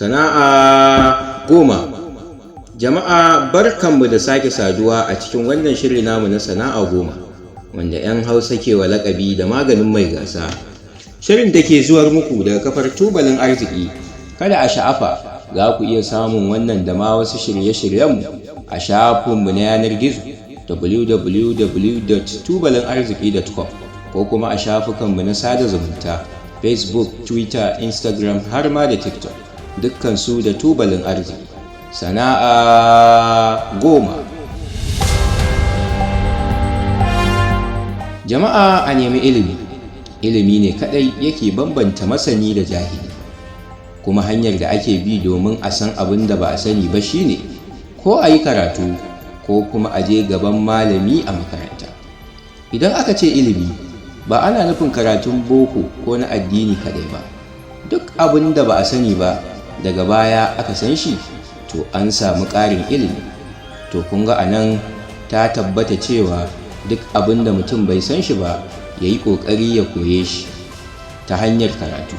Sana'a goma. Jama'a barkanmu da sake saduwa a cikin wannan shiri namu na sana'a goma, wanda 'yan Hausa ke wa laƙabi da maganin mai gasa. Shirin da ke zuwar muku daga kafar tubalin arziki. Kada a sha'afa, za ku iya samun wannan da ma wasu shirye-shiryenmu a shafinmu na yanar gizo www.tubalinarziki.com ko kuma a shafukanmu na sada zumunta Facebook, Twitter, Instagram har ma da TikTok. Dukkansu da tubalin arziki. Sana'a goma. Jama'a a nemi ilimi. Ilimi ne kadai yake bambanta masani da jahili. Kuma hanyar da ake bi domin a san abin da ba a sani ba shine ko a yi karatu ko kuma a je gaban malami a makaranta. Idan aka ce ilimi, ba ana nufin karatun boko ko na addini kadai ba. Duk abin da ba a sani ba daga baya aka san shi, to an samu ƙarin ilimi. To kun ga anan ta tabbata cewa duk abin da mutum bai san shi ba, ya yi ƙoƙari ya koye shi ta hanyar karatu.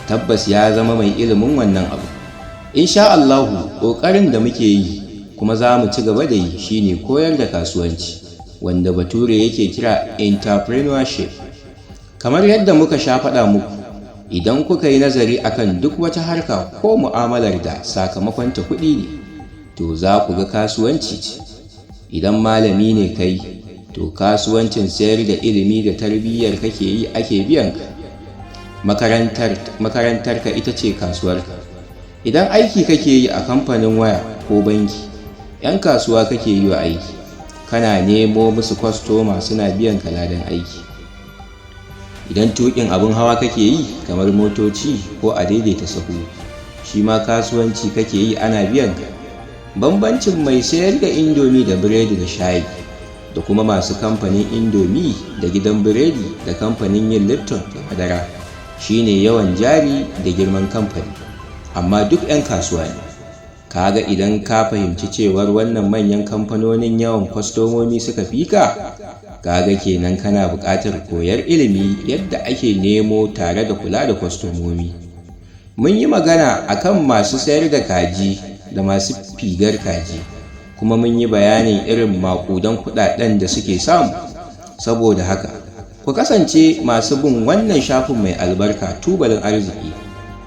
Tabbas ya zama mai ilimin wannan abu. Insha Allahu, ƙoƙarin da muke yi kuma za mu ci gaba da yi shine koyar da kasuwanci, wanda bature yake kira entrepreneurship. Kamar yadda muka sha faɗa muku, idan kuka yi nazari akan duk wata harka ko mu'amalar da sakamakonta kuɗi ne, to za ku ga kasuwanci ce. Idan malami ne kai, to kasuwancin sayar da ilimi da tarbiyyar kake yi ake biyan ka. Makarantar ka ita ce kasuwarka. Idan aiki kake yi a kamfanin waya ko banki, 'yan kasuwa kake yi wa aiki, kana nemo musu kwastoma suna biyan ka ladan aiki. Idan tuƙin abin hawa kake yi kamar motoci ko a daidaita sahu, shi ma kasuwanci kake yi ana biyan ka. Bambancin mai sayar da indomi da biredi da shayi da kuma masu kamfanin indomi da gidan biredi da kamfanin yin lipton da madara shine yawan jari da girman kamfani, amma duk 'yan kasuwa ne. Kaga idan ka fahimci cewar wannan manyan kamfanonin yawan kwastomomi suka fi ka, kaga kenan kana buƙatar koyar ilimi yadda ake nemo tare da kula da kwastomomi. Mun yi magana akan masu sayar da kaji da masu figar kaji, kuma mun yi bayanin irin maƙudan kuɗaɗen da suke samu. Saboda haka, ku kasance masu bin wannan shafin mai albarka tubalin arziki.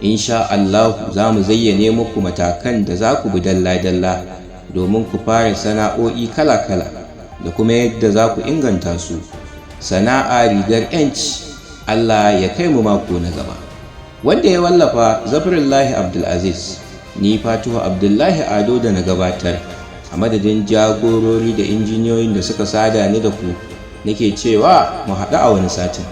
Insha Allah za mu zayyane muku matakan da za ku bi dalla-dalla domin ku fara sana'o'i kala-kala da kuma yadda za ku inganta su. Sana'a rigar 'yanci. Allah ya kai mu mako na gaba. Wanda ya wallafa Zafirullahi Abdulaziz, ni Fatuhu Abdullahi Ado da na gabatar, a madadin jagorori da injiniyoyin da suka sada ni da ku, nake cewa mu haɗu a wani satin.